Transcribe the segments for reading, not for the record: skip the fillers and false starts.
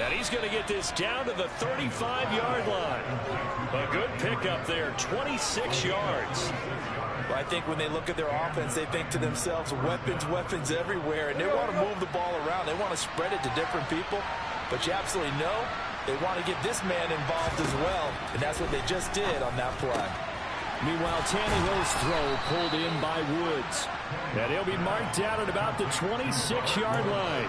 And he's going to get this down to the 35-yard line. A good pickup there, 26 yards. Well, I think when they look at their offense, they think to themselves, weapons, weapons everywhere, and they want to move the ball around. They want to spread it to different people, but you absolutely know they want to get this man involved as well, and that's what they just did on that play. Meanwhile, Tannehill's throw pulled in by Woods. And he'll be marked down at about the 26-yard line.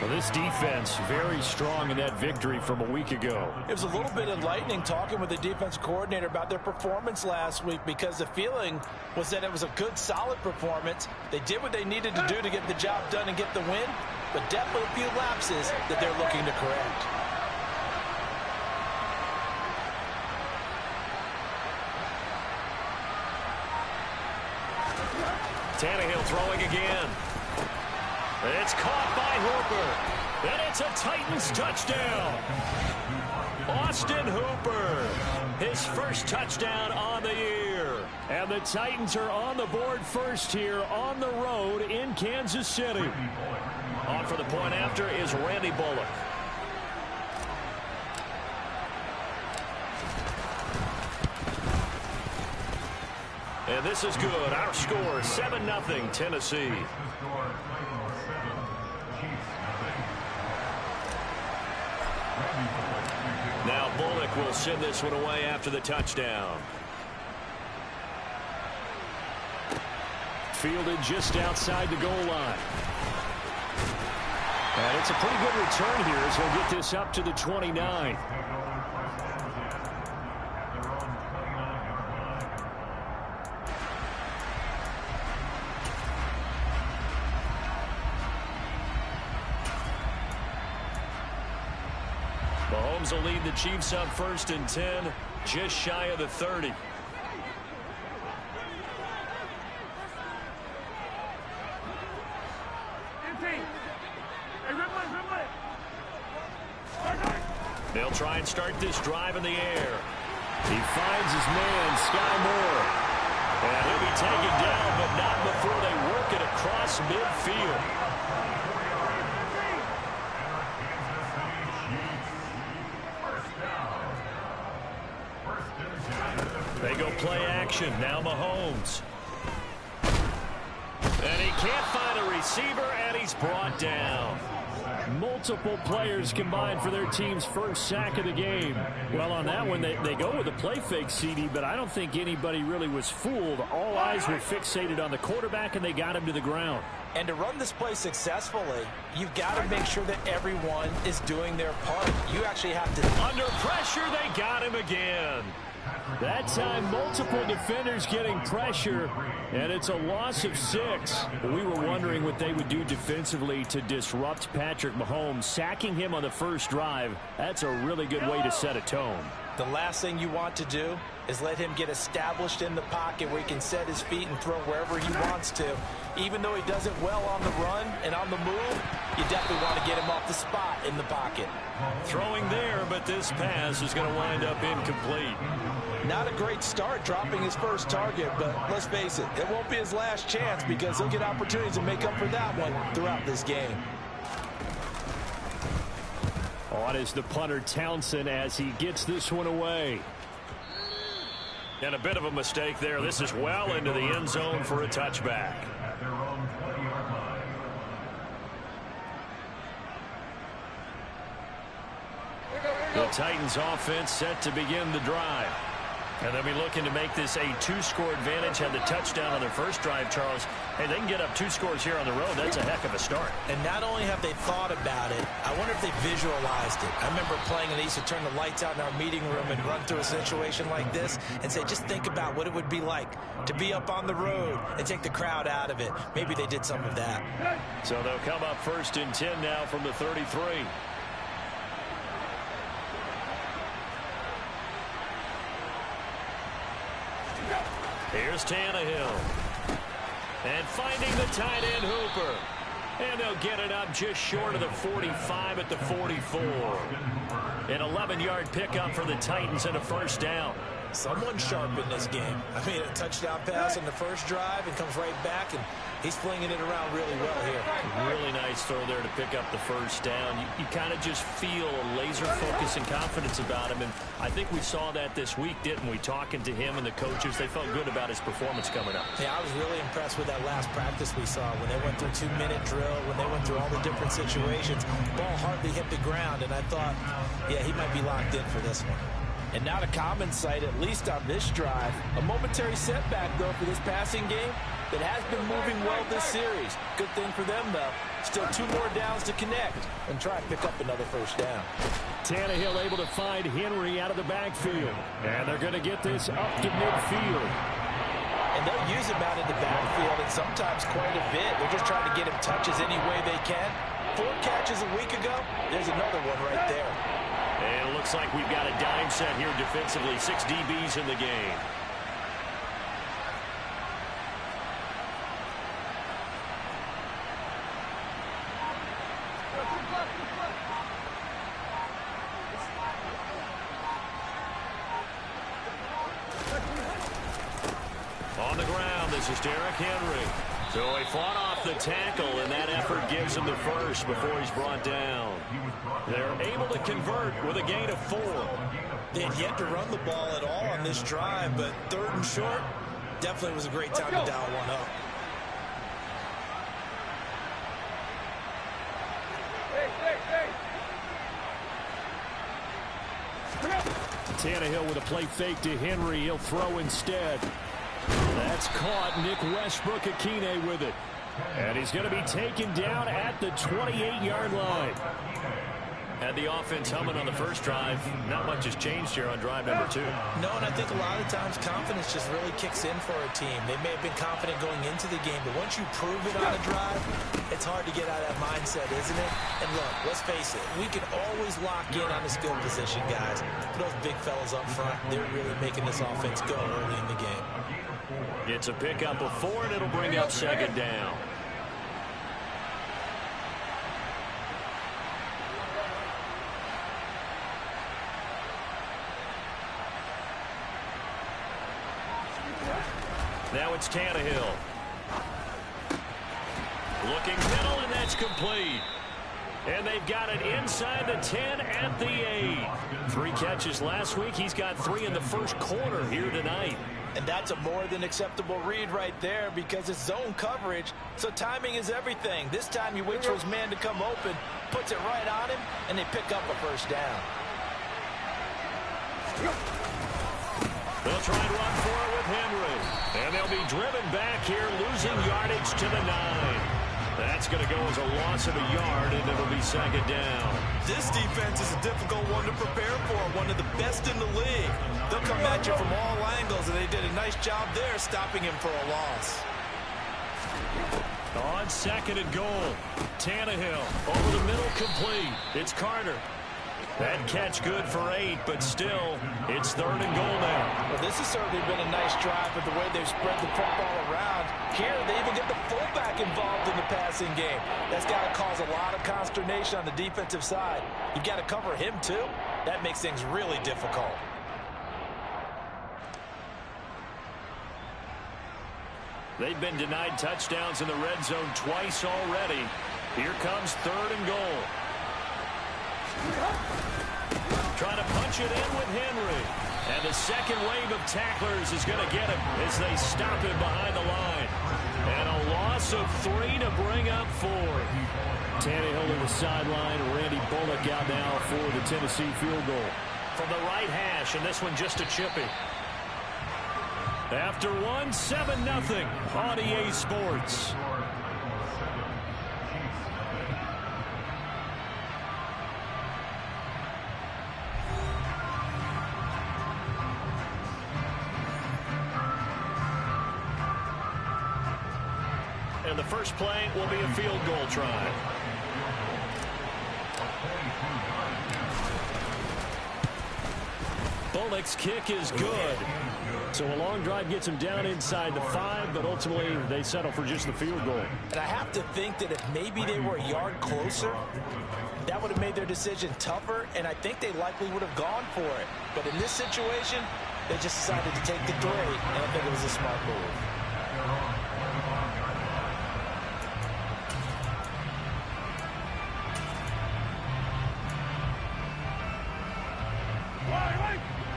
Well, this defense very strong in that victory from a week ago. It was a little bit enlightening talking with the defense coordinator about their performance last week, because the feeling was that it was a good, solid performance. They did what they needed to do to get the job done and get the win, but definitely a few lapses that they're looking to correct. Tannehill throwing again. It's caught by Hooper. And it's a Titans touchdown. Austin Hooper, his first touchdown on the year. And the Titans are on the board first here on the road in Kansas City. On for the point after is Randy Bullock. And this is good. Our score, 7-0 Tennessee. Now Bullock will send this one away after the touchdown. Fielded just outside the goal line. And it's a pretty good return here as he'll get this up to the 29. Mahomes will lead the Chiefs up 1st and 10, just shy of the 30. They'll try and start this drive in the air. He finds his man, Sky Moore. And he'll be taken down, but not before they work it across midfield. They go play action. Now Mahomes. And he can't find a receiver, and he's brought down. Multiple players combined for their team's first sack of the game. Well, on that one, they go with a play fake, CD, but I don't think anybody really was fooled. All eyes were fixated on the quarterback, and they got him to the ground. And to run this play successfully, you've got to make sure that everyone is doing their part. You actually have to... Under pressure, they got him again. That time, multiple defenders getting pressure, and it's a loss of 6. We were wondering what they would do defensively to disrupt Patrick Mahomes. Sacking him on the first drive, that's a really good way to set a tone. The last thing you want to do is let him get established in the pocket where he can set his feet and throw wherever he wants to. Even though he does it well on the run and on the move, you definitely want to get him off the spot in the pocket. Throwing there, but this pass is going to wind up incomplete. Not a great start dropping his first target, but let's face it, it won't be his last chance because he'll get opportunities to make up for that one throughout this game. On is the punter Townsend as he gets this one away. And a bit of a mistake there. This is well into the end zone for a touchback. The Titans offense set to begin the drive. And they'll be looking to make this a 2-score advantage. Had the touchdown on their first drive, Charles. Hey, they can get up 2 scores here on the road. That's a heck of a start. And not only have they thought about it, I wonder if they visualized it. I remember playing and they used to turn the lights out in our meeting room and run through a situation like this and say, just think about what it would be like to be up on the road and take the crowd out of it. Maybe they did some of that. So they'll come up 1st and 10 now from the 33. Here's Tannehill. And finding the tight end Hooper. And they'll get it up just short of the 45 at the 44. An 11-yard pickup for the Titans and a first down. Someone sharp in this game. I mean, a touchdown pass on the first drive and comes right back, and he's flinging it around really well here. Really nice throw there to pick up the first down. You kind of just feel a laser focus and confidence about him, and I think we saw that this week, didn't we? Talking to him and the coaches, they felt good about his performance coming up. Yeah, I was really impressed with that last practice we saw when they went through 2-minute drill, when they went through all the different situations. Ball hardly hit the ground, and I thought, yeah, he might be locked in for this one. And not a common sight, at least on this drive. A momentary setback, though, for this passing game that has been moving well this series. Good thing for them, though. Still 2 more downs to connect and try and pick up another first down. Tannehill able to find Henry out of the backfield. And they're going to get this up to midfield. And they'll use him out in the backfield, and sometimes quite a bit. They're just trying to get him touches any way they can. 4 catches a week ago. There's another one right there. And it looks like we've got a dime set here defensively. 6 DBs in the game. On the ground, this is Derrick Henry. So he fought off the tackle, and that effort gives him the first before he's brought down. They're able to convert with a gain of 4. They had yet to run the ball at all on this drive, but 3rd and short definitely was a great time to dial one up. Tannehill with a play fake to Henry. He'll throw instead. That's caught. Nick Westbrook-Akine with it. And he's going to be taken down at the 28-yard line. Had the offense humming on the first drive. Not much has changed here on drive number 2. No, and I think a lot of times confidence just really kicks in for a team. They may have been confident going into the game, but once you prove it on a drive, it's hard to get out of that mindset, isn't it? And look, let's face it, we can always lock in on the skill position, guys. But those big fellas up front, they're really making this offense go early in the game. It's a pickup of 4, and it'll bring up 2nd down. Now it's Tannehill. Looking middle, and that's complete. And they've got it inside the 10 at the 8. 3 catches last week. He's got 3 in the first quarter here tonight. And that's a more than acceptable read right there because it's zone coverage, so timing is everything. This time you wait for his man to come open, puts it right on him, and they pick up a first down. They'll try and run for it with Henry. And they'll be driven back here, losing yardage to the 9. That's going to go as a loss of a yard, and it'll be 2nd down. This defense is a difficult one to prepare for, one of the best in the league. They'll come at you from all angles, and they did a nice job there stopping him for a loss. On 2nd and goal, Tannehill over the middle, complete. It's Carter. That catch good for 8, but still, it's 3rd and goal now. Well, this has certainly been a nice drive with the way they've spread the football around. Here, they even get the fullback involved in the passing game. That's got to cause a lot of consternation on the defensive side. You've got to cover him, too. That makes things really difficult. They've been denied touchdowns in the red zone twice already. Here comes 3rd and goal. Trying to punch it in with Henry. And the second wave of tacklers is going to get him as they stop him behind the line. And a loss of 3 to bring up 4. Tannehill to the sideline. Randy Bullock out now for the Tennessee field goal. From the right hash, and this one just a chippy. After 1, 7-0 on EA Sports. And the first play will be a field goal try. Bullock's kick is good. So a long drive gets him down inside the 5, but ultimately they settle for just the field goal. And I have to think that if maybe they were a yard closer, that would have made their decision tougher, and I think they likely would have gone for it. But in this situation, They just decided to take the 3, and I think it was a smart move.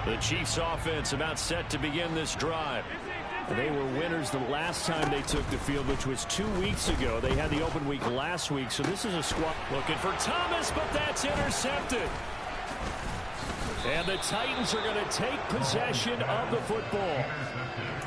The Chiefs offense about set to begin this drive. They were winners the last time they took the field, which was 2 weeks ago. They had the open week last week, so this is a squad looking for Thomas, but that's intercepted. And the Titans are going to take possession of the football.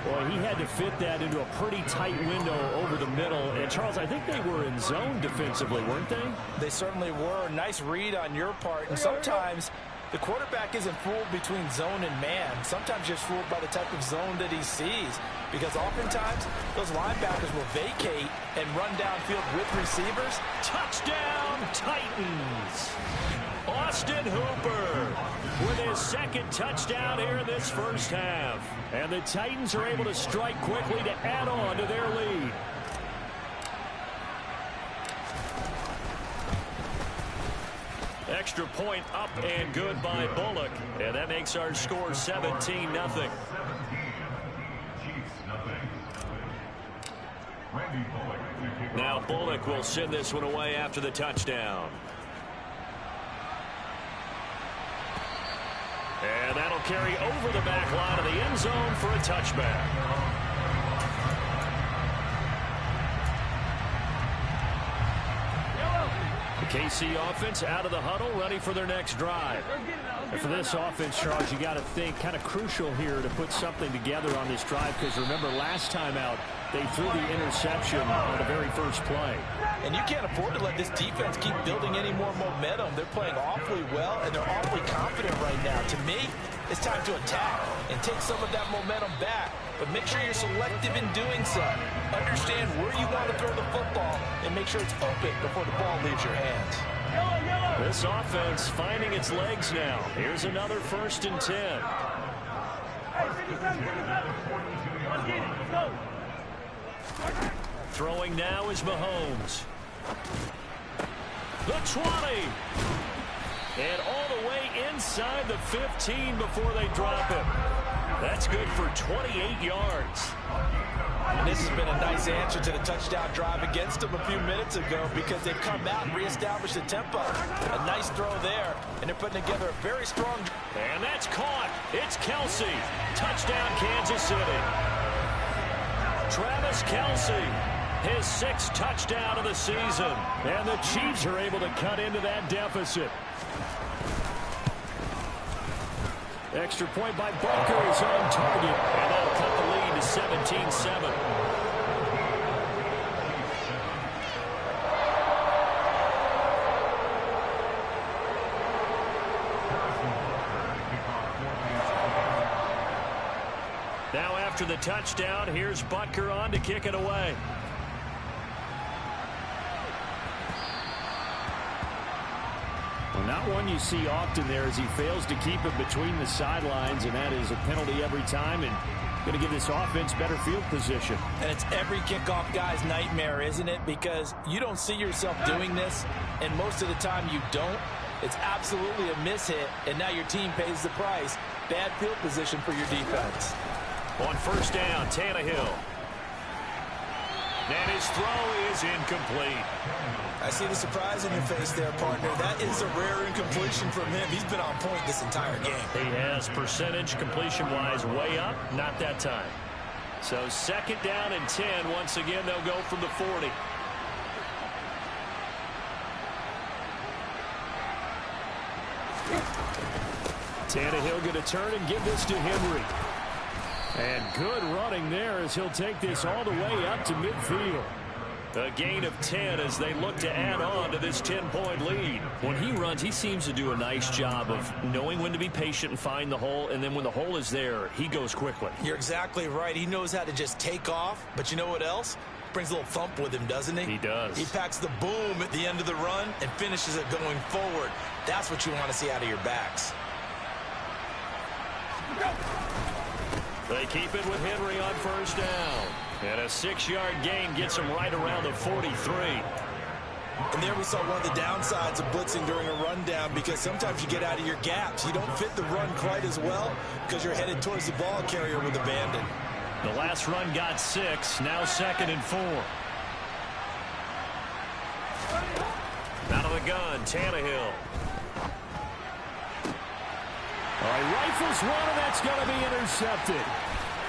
Boy, he had to fit that into a pretty tight window over the middle. And, Charles, I think they were in zone defensively, weren't they? They certainly were. Nice read on your part. And sometimes the quarterback isn't fooled between zone and man. Sometimes just fooled by the type of zone that he sees. Because oftentimes, those linebackers will vacate and run downfield with receivers. Touchdown, Titans! Austin Hooper with his second touchdown here in this first half. And the Titans are able to strike quickly to add on to their lead. Extra point up and good by Bullock. And that makes our score 17-0. Now Bullock will send this one away after the touchdown. And that'll carry over the back line of the end zone for a touchback. The KC offense out of the huddle, ready for their next drive. And for this offense, Charles, you got to think kind of crucial here to put something together on this drive, because remember last time out, they threw the interception on the very first play. And you can't afford to let this defense keep building any more momentum. They're playing awfully well, and they're awfully confident right now. To me, it's time to attack and take some of that momentum back. But make sure you're selective in doing so. Understand where you want to throw the football and make sure it's open before the ball leaves your hands. This offense finding its legs now. Here's another 1st and 10. Throwing now is Mahomes. The 20. And all the way inside the 15 before they drop him. That's good for 28 yards. And this has been a nice answer to the touchdown drive against them a few minutes ago, because they've come out and reestablished the tempo. A nice throw there, and they're putting together a very strong... And that's caught. It's Kelsey. Touchdown, Kansas City. Travis Kelsey, his 6th touchdown of the season. And the Chiefs are able to cut into that deficit. Extra point by Butker is on target. And that'll cut the lead to 17-7. Now after the touchdown, here's Butker on to kick it away. Well, not one you see often there, as he fails to keep it between the sidelines, and that is a penalty every time, and going to give this offense better field position. And it's every kickoff guy's nightmare, isn't it? Because you don't see yourself doing this, and most of the time you don't. It's absolutely a mishit, and now your team pays the price. Bad field position for your defense. On 1st down, Tannehill. And his throw is incomplete. I see the surprise in your face there, partner. That is a rare incompletion from him. He's been on point this entire game. He has percentage completion-wise way up, not that time. So 2nd down and 10. Once again, they'll go from the 40. Tannehill going to turn and give this to Henry. And good running there as he'll take this all the way up to midfield. A gain of 10 as they look to add on to this 10-point lead. When he runs, he seems to do a nice job of knowing when to be patient and find the hole, and then when the hole is there, he goes quickly. You're exactly right. He knows how to just take off, but you know what else? Brings a little thump with him, doesn't he? He does. He packs the boom at the end of the run and finishes it going forward. That's what you want to see out of your backs. They keep it with Henry on 1st down. And a 6-yard gain gets him right around the 43. And there we saw one of the downsides of blitzing during a rundown, because sometimes you get out of your gaps. You don't fit the run quite as well because you're headed towards the ball carrier with abandon. The last run got 6, now 2nd and 4. Out of the gun, Tannehill. All right, rifles one, and that's going to be intercepted.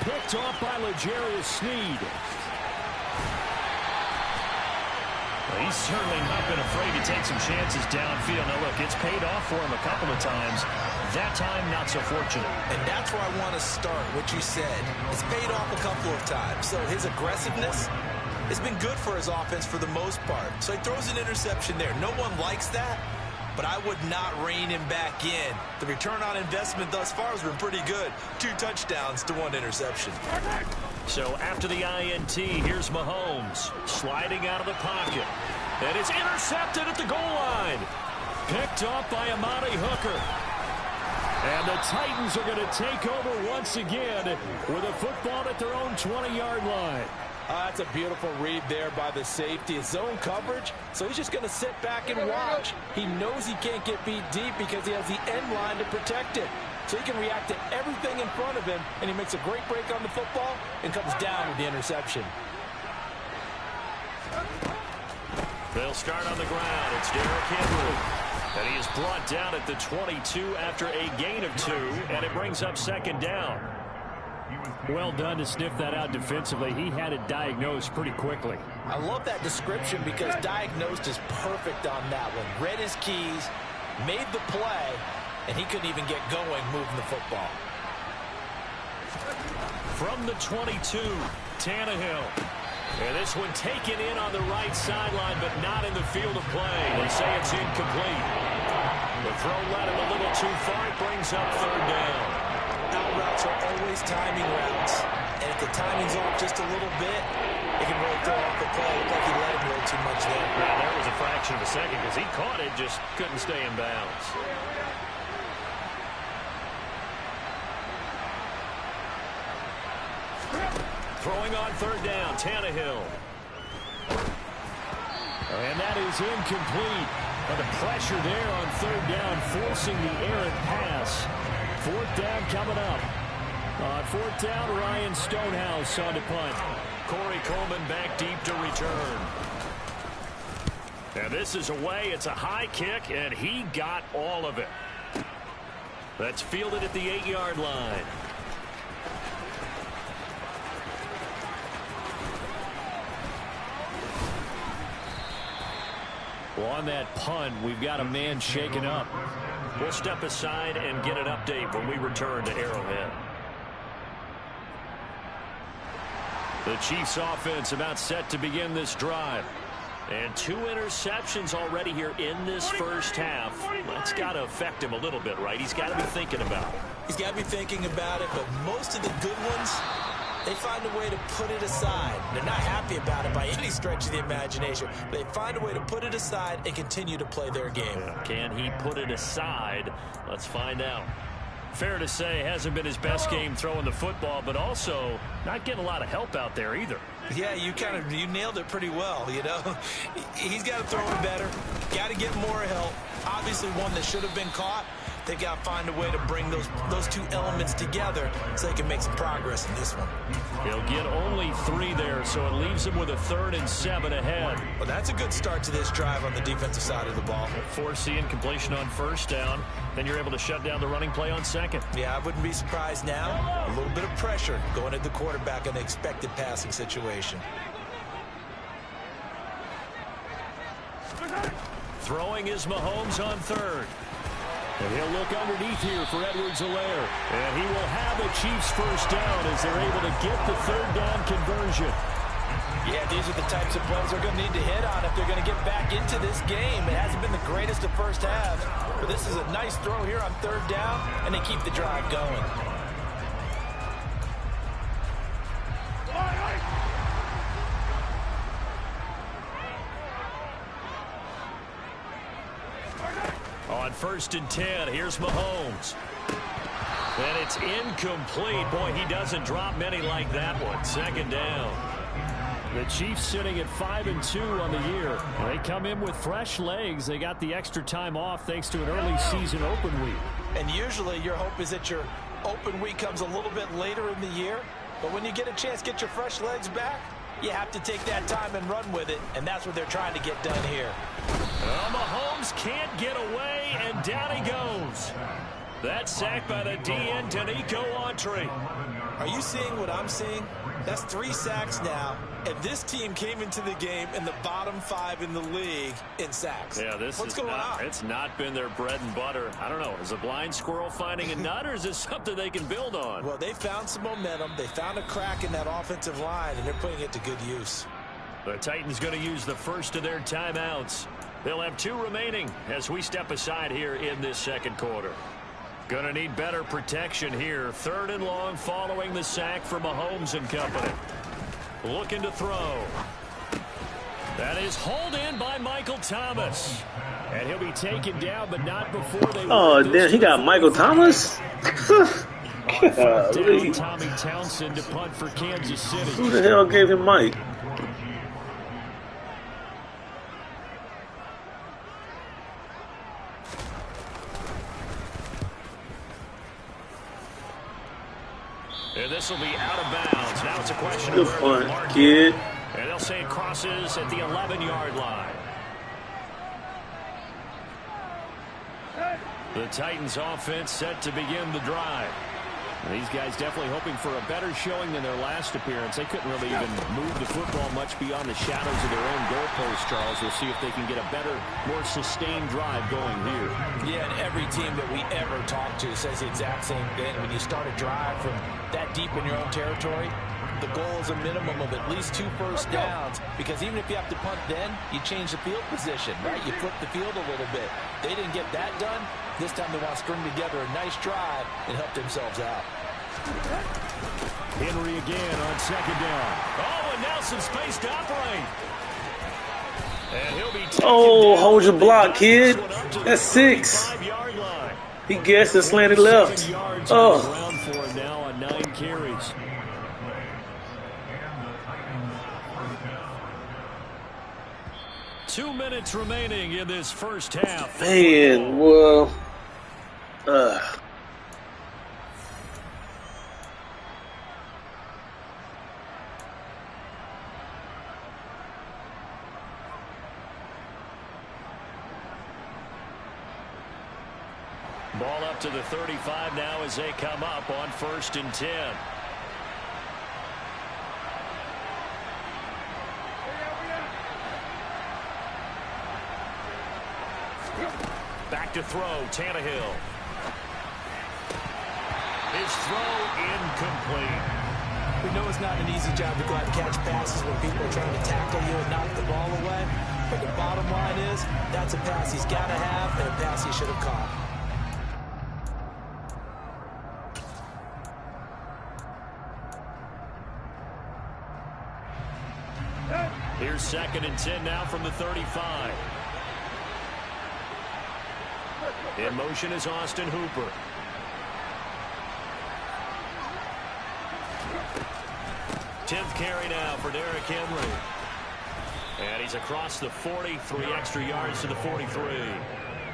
Picked off by L'Jarius Sneed. Well, he's certainly not been afraid to take some chances downfield. Now, look, it's paid off for him a couple of times. That time, not so fortunate. And that's where I want to start, what you said. It's paid off a couple of times. So his aggressiveness has been good for his offense for the most part. So he throws an interception there. No one likes that, but I would not rein him back in. The return on investment thus far has been pretty good. 2 touchdowns to 1 interception. So after the INT, here's Mahomes sliding out of the pocket. And it's intercepted at the goal line. Picked off by Amani Hooker. And the Titans are going to take over once again with a football at their own 20-yard line. That's a beautiful read there by the safety. It's zone coverage, so he's just going to sit back and watch. He knows he can't get beat deep because he has the end line to protect it. So he can react to everything in front of him, and he makes a great break on the football and comes down with the interception. They'll start on the ground. It's Derrick Henry. And he is brought down at the 22 after a gain of 2, and it brings up 2nd down. Well done to sniff that out defensively. He had it diagnosed pretty quickly. I love that description because diagnosed is perfect on that one. Read his keys, made the play, and he couldn't even get going moving the football. From the 22, Tannehill. And this one taken in on the right sideline, but not in the field of play. They say it's incomplete. The throw led him a little too far. It brings up 3rd down. Out routes are always timing routes. And if the timing's off just a little bit, it can really throw off the play. It looked like he let him a little too much there. Yeah, there was a fraction of a second because he caught it, just couldn't stay in bounds. Throwing on 3rd down, Tannehill. And that is incomplete. But the pressure there on 3rd down, forcing the errant pass. 4th down coming up. On 4th down, Ryan Stonehouse on to punt. Corey Coleman back deep to return. And this is away. It's a high kick, and he got all of it. That's fielded at the 8-yard line. Well, on that punt, we've got a man shaken up. We'll step aside and get an update when we return to Arrowhead. The Chiefs offense about set to begin this drive. And 2 interceptions already here in this first half. That's got to affect him a little bit, right? He's got to be thinking about it. He's got to be thinking about it, but most of the good ones, they find a way to put it aside. They're not happy about it by any stretch of the imagination. They find a way to put it aside and continue to play their game. Can he put it aside? Let's find out. Fair to say, hasn't been his best game throwing the football, but also not getting a lot of help out there either. Yeah, you nailed it pretty well, you know. He's got to throw it better, got to get more help. Obviously one that should have been caught. They've got to find a way to bring those 2 elements together so they can make some progress in this one. He'll get only 3 there, so it leaves him with a 3rd and 7 ahead. Well, that's a good start to this drive on the defensive side of the ball. Force the incompletion on 1st down. Then you're able to shut down the running play on 2nd. Yeah, I wouldn't be surprised now. A little bit of pressure going at the quarterback in the expected passing situation. Throwing is Mahomes on 3rd. And he'll look underneath here for Edwards-Helaire. And he will have the Chiefs first down as they're able to get the 3rd down conversion. Yeah, these are the types of plays they're going to need to hit on if they're going to get back into this game. It hasn't been the greatest of first halves, but this is a nice throw here on 3rd down, and they keep the drive going. On 1st and 10, here's Mahomes. And it's incomplete. Boy, he doesn't drop many like that one. 2nd down. The Chiefs sitting at 5-2 on the year. They come in with fresh legs. They got the extra time off thanks to an early season open week. And usually your hope is that your open week comes a little bit later in the year. But when you get a chance to get your fresh legs back, you have to take that time and run with it. And that's what they're trying to get done here. Well, Mahomes can't get away, and down he goes. That sack by the DN, Danico Autry. Are you seeing what I'm seeing? That's 3 sacks now, and this team came into the game in the bottom 5 in the league in sacks. Yeah, what's going on? It's not been their bread and butter. I don't know. Is a blind squirrel finding a nut, or is this something they can build on? Well, they found some momentum. They found a crack in that offensive line, and they're putting it to good use. The Titans going to use the first of their timeouts. They'll have 2 remaining as we step aside here in this second quarter. Going to need better protection here. 3rd and long following the sack for Mahomes and company. Looking to throw. That is hauled in by Michael Thomas. And he'll be taken down, but not before they... Oh, damn, he got Michael Thomas? Down, Tommy Townsend to punt for Kansas City. Who the hell gave him Mike? And this will be out of bounds. Now it's a question Good of punt, mark kid. And they'll say it crosses at the 11-yard line. The Titans offense set to begin the drive. These guys definitely hoping for a better showing than their last appearance. They couldn't really even move the football much beyond the shadows of their own goalpost, Charles. We'll see if they can get a better, more sustained drive going here. Yeah, and every team that we ever talk to says the exact same thing. When you start a drive from that deep in your own territory, the goal is a minimum of at least 2 first downs, because even if you have to punt then, you change the field position, right? You flip the field a little bit. They didn't get that done. This time they want to string together a nice drive and help themselves out. Henry again on 2nd down. Oh, and now some space to operate. And he'll be Oh, hold your block, kid. That's 6. He guessed and slanted left. Oh. For him now on 9 carries. Two minutes remaining in this first half. Man, well, Ball up to the 35 now as they come up on 1st and 10. Back to throw, Tannehill. His throw incomplete. We know it's not an easy job to go out and catch passes when people are trying to tackle you and knock the ball away. But the bottom line is, that's a pass he's got to have and a pass he should have caught. Here's 2nd and 10 now from the 35. In motion is Austin Hooper. Tenth carry now for Derrick Henry. And he's across the 40, 3 extra yards to the 43.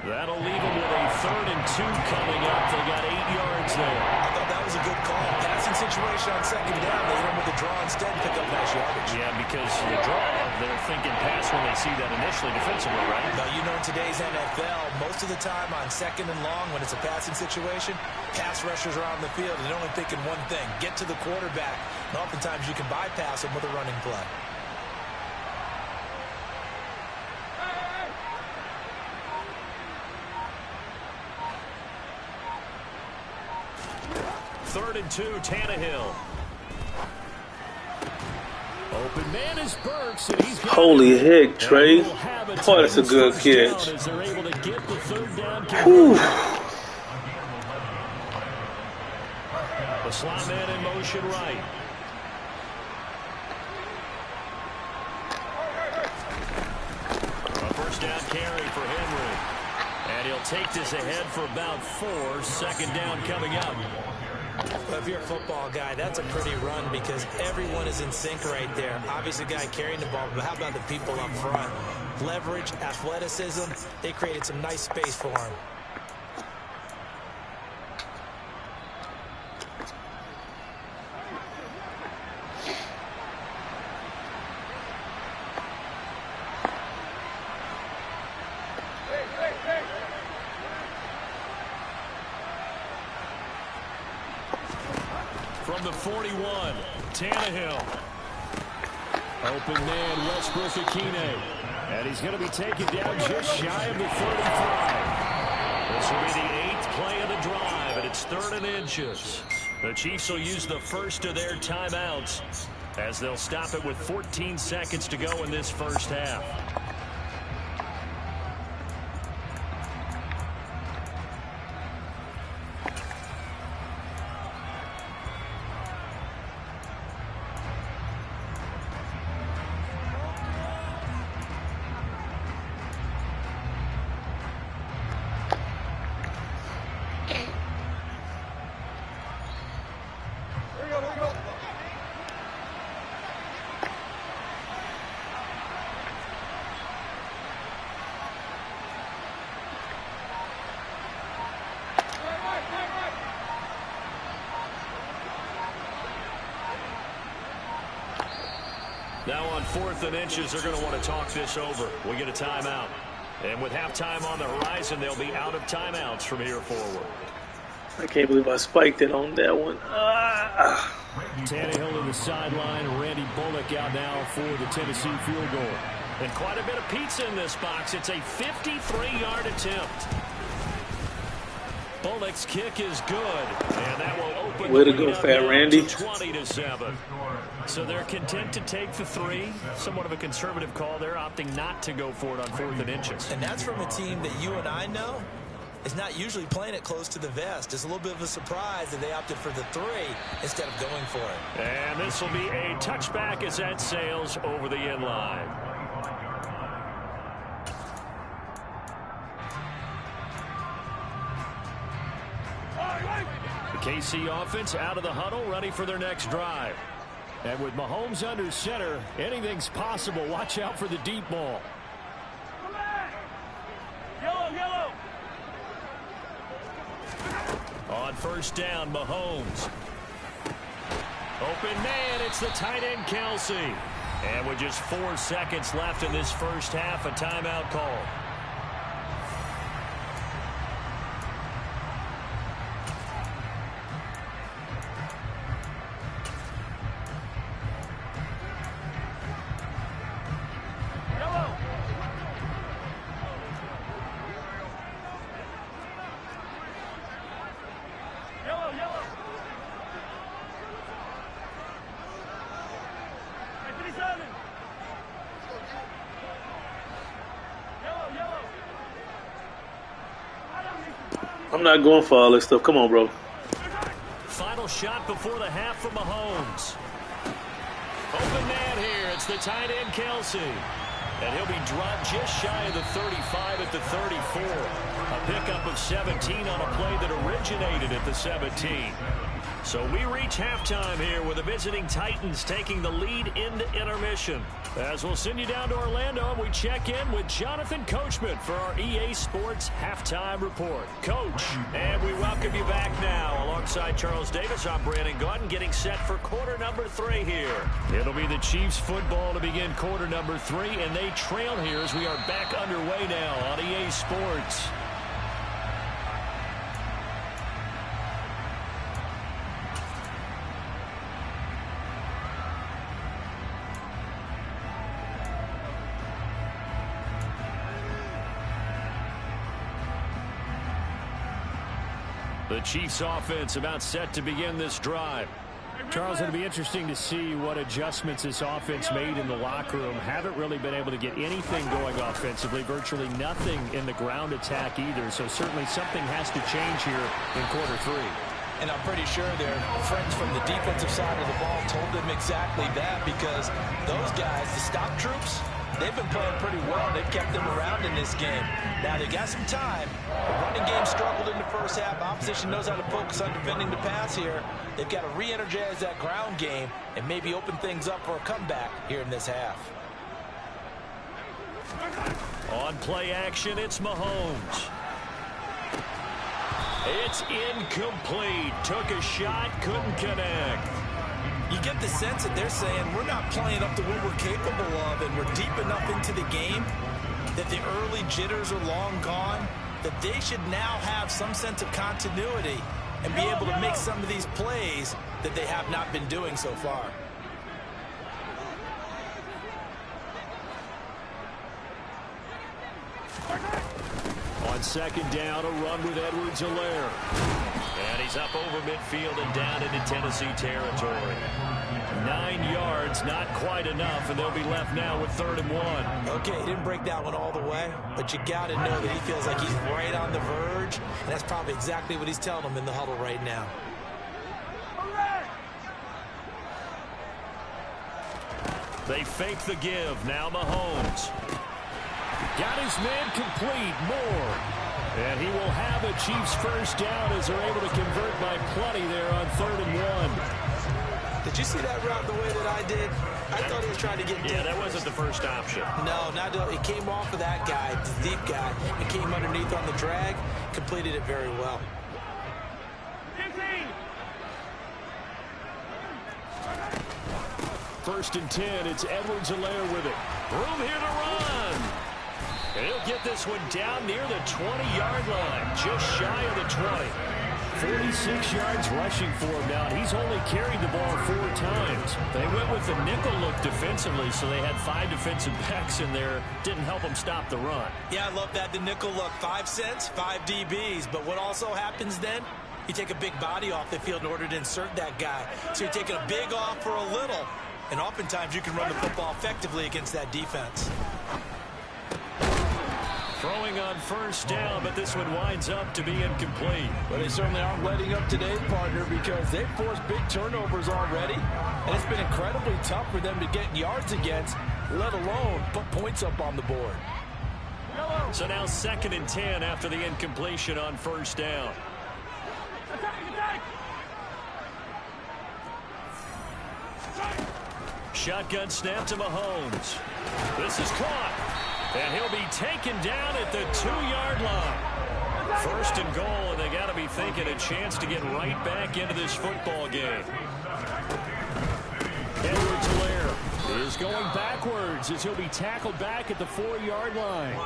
That'll leave him with a 3rd and 2 coming up. They got 8 yards there. I thought that was a good call. Passing situation on 2nd down. They hit him with the draw instead and pick up nice yardage. Yeah, because the draw, they're thinking pass when they see that initially defensively, right? Now, you know, in today's NFL, most of the time on 2nd and long, when it's a passing situation, pass rushers are on the field and they're only thinking one thing, get to the quarterback. And oftentimes you can bypass them with a running play. Third and 2, Tannehill. Open man is Burks, and he's holy heck, Trey. Boy, that's a good catch. Whew. The slot man in motion right. A first down carry for Henry. And he'll take this ahead for about 4. 2nd down coming up. Well, if you're a football guy, that's a pretty run because everyone is in sync right there. Obviously, the guy carrying the ball, but how about the people up front? Leverage, athleticism, they created some nice space for him. From the 41, Tannehill. Open man, Westbrook-Ikhine. And he's going to be taken down just shy of the 35. This will be the 8th play of the drive, and it's 3rd and inches. The Chiefs will use the first of their timeouts as they'll stop it with 14 seconds to go in this first half. Now on 4th and inches, they're going to want to talk this over. We get a timeout. And with halftime on the horizon, they'll be out of timeouts from here forward. I can't believe I spiked it on that one. Tannehill to the sideline. Randy Bullock out now for the Tennessee field goal. And quite a bit of pizza in this box. It's a 53-yard attempt. Bullock's kick is good, and that will open Way to go, Fat Randy. 20-7. So they're content to take the 3. Somewhat of a conservative call there, opting not to go for it on 4th and inches. And that's from a team that you and I know is not usually playing it close to the vest. It's a little bit of a surprise that they opted for the 3 instead of going for it. And this will be a touchback as that sails over the end line. The KC offense out of the huddle, ready for their next drive. And with Mahomes under center, anything's possible. Watch out for the deep ball. Yellow. On first down, Mahomes. Open man, it's the tight end, Kelsey. And with just 4 seconds left in this first half, a timeout call. I'm not going for all this stuff. Come on, bro. Final shot before the half from Mahomes. Open man here. It's the tight end, Kelsey. And he'll be dropped just shy of the 35 at the 34. A pickup of 17 on a play that originated at the 17. So we reach halftime here with the visiting Titans taking the lead into intermission. As we'll send you down to Orlando, we check in with Jonathan Coachman for our EA Sports Halftime Report. Coach, and we welcome you back now. Alongside Charles Davis, I'm Brandon Gordon, getting set for quarter number 3 here. It'll be the Chiefs football to begin quarter number 3, and they trail here as we are back underway now on EA Sports. The Chiefs offense about set to begin this drive. Charles, it'll be interesting to see what adjustments this offense made in the locker room. Haven't really been able to get anything going offensively, virtually nothing in the ground attack either. So certainly something has to change here in quarter 3. And I'm pretty sure their friends from the defensive side of the ball told them exactly that, because those guys, the stop troops, they've been playing pretty well. They've kept them around in this game. Now, they got some time. The running game struggled in the first half. Opposition knows how to focus on defending the pass here. They've got to re-energize that ground game and maybe open things up for a comeback here in this half. On play action, it's Mahomes. It's incomplete. Took a shot, couldn't connect. You get the sense that they're saying we're not playing up to what we're capable of, and we're deep enough into the game that the early jitters are long gone, that they should now have some sense of continuity and be able to make some of these plays that they have not been doing so far. On second down, a run with Edwards-Helaire. And he's up over midfield and down into Tennessee territory. 9 yards, not quite enough, and they'll be left now with 3rd and 1. Okay, he didn't break that one all the way, but you got to know that he feels like he's right on the verge, and that's probably exactly what he's telling them in the huddle right now. They fake the give. Now Mahomes. Got his man complete. Moore. And he will have a Chiefs first down as they're able to convert by plenty there on 3rd and 1. Did you see that route the way that I did? I thought he was trying to get deep. Yeah, that wasn't the first option. No, not it came off of that guy, the deep guy. It came underneath on the drag, completed it very well. 1st and 10, it's Edwards-Helaire with it. Room here to run. And he'll get this one down near the 20-yard line, just shy of the 20. 46 yards rushing for him now. He's only carried the ball 4 times. They went with the nickel look defensively, so they had 5 defensive backs in there. Didn't help them stop the run. Yeah, I love that, the nickel look. 5 cents, 5 DBs. But what also happens then? You take a big body off the field in order to insert that guy. So you're taking a big off for a little. And oftentimes you can run the football effectively against that defense. Throwing on 1st down, but this one winds up to be incomplete. Well, they certainly aren't letting up today, partner, because they've forced big turnovers already. And it's been incredibly tough for them to get yards against, let alone put points up on the board. So now 2nd and 10 after the incompletion on 1st down. Shotgun snap to Mahomes. This is caught. And he'll be taken down at the 2-yard line. 1st and goal, and they got to be thinking a chance to get right back into this football game. Edwards-Helaire is going backwards as he'll be tackled back at the 4-yard line.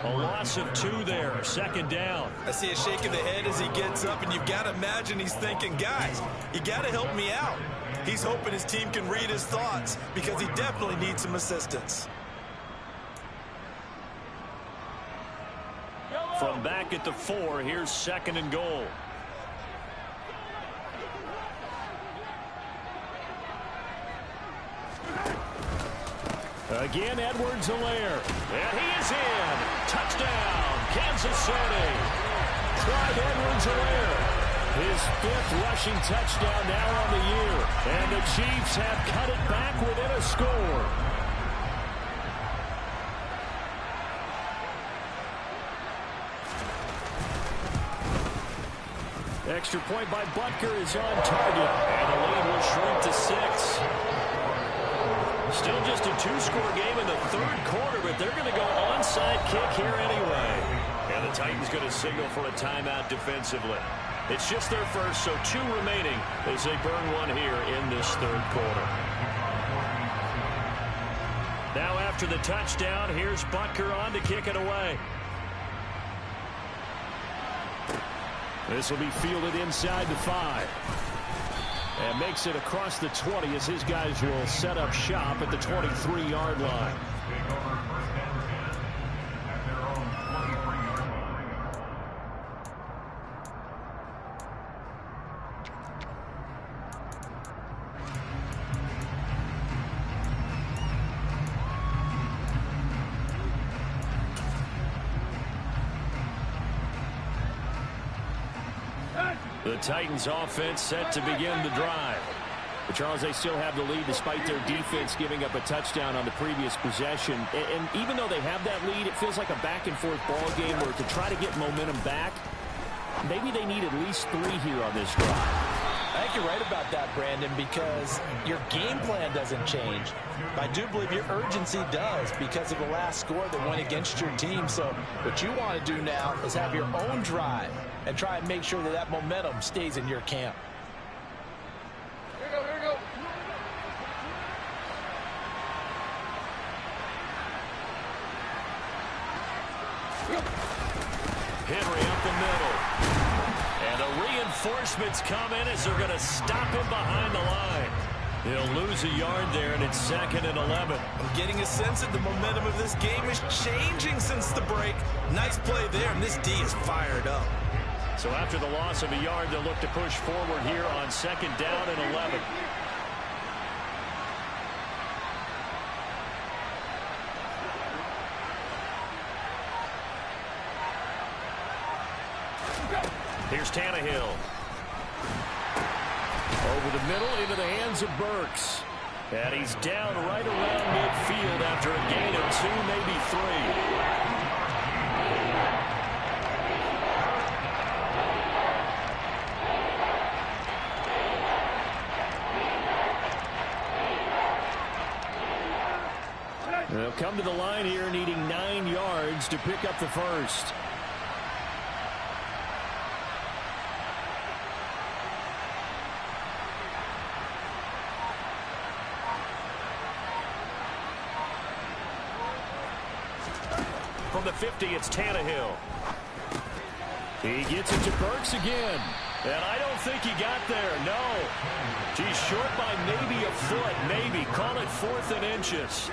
A loss of 2 there, 2nd down. I see a shake of the head as he gets up, and you've got to imagine he's thinking, guys, you got to help me out. He's hoping his team can read his thoughts because he definitely needs some assistance. From back at the 4, here's 2nd and goal. Again, Edwards-Helaire. And he is in. Touchdown, Kansas City. Clyde Edwards-Helaire. His 5th rushing touchdown now on the year. And the Chiefs have cut it back within a score. Extra point by Butker is on target. And the lead will shrink to 6. Still just a 2-score game in the 3rd quarter, but they're going to go onside kick here anyway. And the Titans going to signal for a timeout defensively. It's just their first, so 2 remaining as they burn one here in this 3rd quarter. Now after the touchdown, here's Butker on to kick it away. This will be fielded inside the 5. And makes it across the 20 as his guys will set up shop at the 23-yard line. The Titans offense set to begin the drive. But Charles, they still have the lead despite their defense giving up a touchdown on the previous possession. And even though they have that lead, it feels like a back-and-forth ball game where to try to get momentum back, maybe they need at least 3 here on this drive. I think you're right about that, Brandon, because your game plan doesn't change. I do believe your urgency does because of the last score that went against your team. So what you want to do now is have your own drive and try and make sure that that momentum stays in your camp. Here we go. Henry up the middle. And the reinforcements come in as they're going to stop him behind the line. He'll lose a yard there, and it's 2nd and 11. I'm getting a sense that the momentum of this game is changing since the break. Nice play there, and this D is fired up. So after the loss of a yard, they'll look to push forward here on 2nd down and 11. Here's Tannehill. Over the middle into the hands of Burks. And he's down right around midfield after a gain of 2, maybe 3. They'll come to the line here needing 9 yards to pick up the first. From the 50, it's Tannehill. He gets it to Burks again. And I don't think he got there, no. He's short by maybe a foot, maybe. Call it 4th and inches.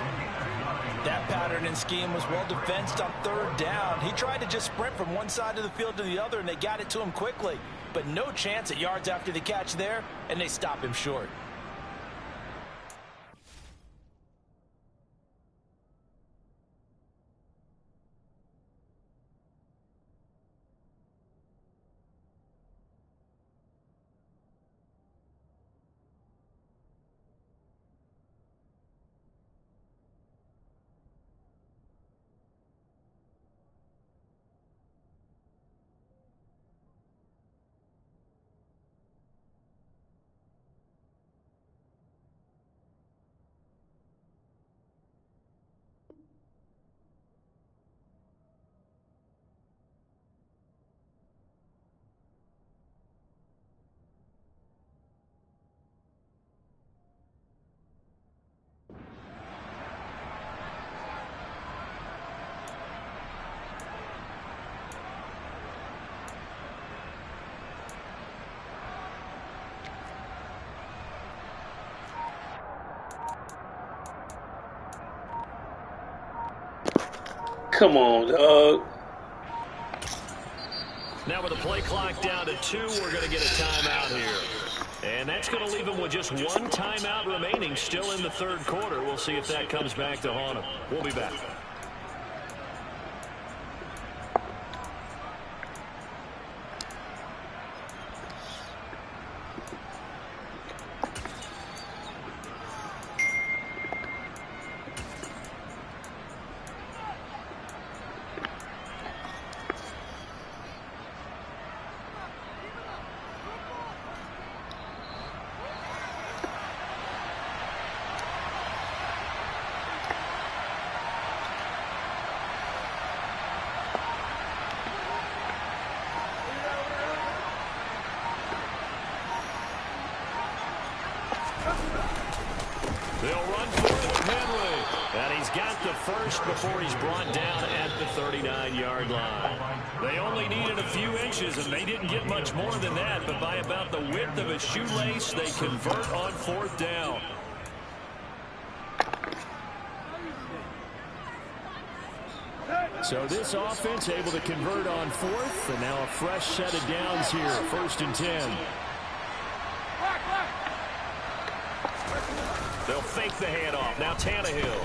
That pattern and scheme was well defensed on 3rd down. He tried to just sprint from one side of the field to the other, and they got it to him quickly. But no chance at yards after the catch there, and they stop him short. Come on, dog. Now with the play clock down to 2, we're going to get a timeout here. And that's going to leave them with just 1 timeout remaining still in the 3rd quarter. We'll see if that comes back to haunt them. We'll be back. They'll run for it with Henry. And he's got the first before he's brought down at the 39-yard line. They only needed a few inches, and they didn't get much more than that. But by about the width of a shoelace, they convert on 4th down. So this offense able to convert on 4th, and now a fresh set of downs here, 1st and 10. They'll fake the handoff. Now Tannehill.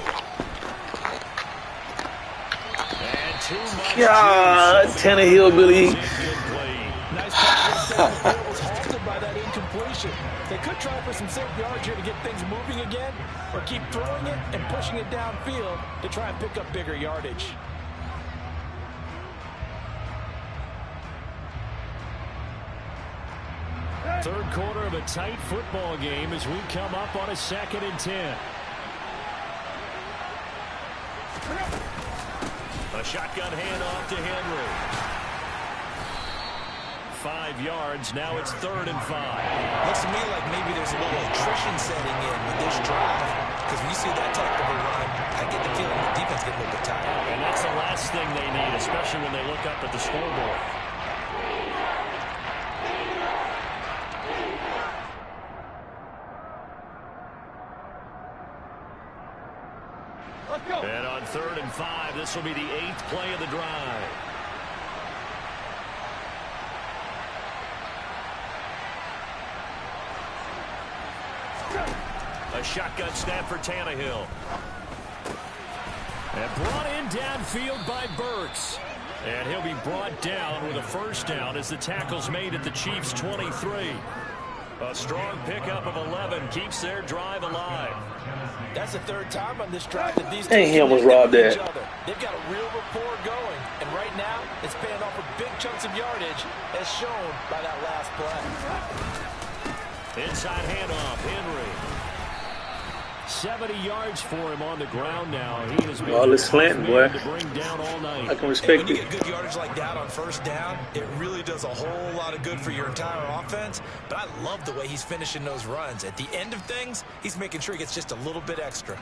And too much. Yeah, Tannehill, Billy. Nice play. Was halted by that incompletion. possession. They could try for some safe yards here to get things moving again, or keep throwing it and pushing it downfield to try and pick up bigger yardage. Third quarter of a tight football game as we come up on a 2nd and 10. A shotgun handoff to Henry. 5 yards. Now it's 3rd and 5. Looks to me like maybe there's a little attrition setting in with this drive. Because when you see that type of a run, I get the feeling the defense gets a little bit tired. And that's the last thing they need, especially when they look up at the scoreboard. And on 3rd and 5, this will be the 8th play of the drive. A shotgun snap for Tannehill. And brought in downfield by Burks. And he'll be brought down with a 1st down as the tackle's made at the Chiefs' 23. A strong pickup of 11 keeps their drive alive. That's the 3rd time on this drive that these Hey, he almost robbed that. They've got a real rapport going, and right now it's paying off with big chunks of yardage, as shown by that last play. Inside handoff, Henry. 70 yards for him on the ground now. He has been all this slanting, boy. to bring down all night. I can respect when you it. get good yardage like that on 1st down, it really does a whole lot of good for your entire offense. But I love the way he's finishing those runs. At the end of things, he's making sure he gets just a little bit extra.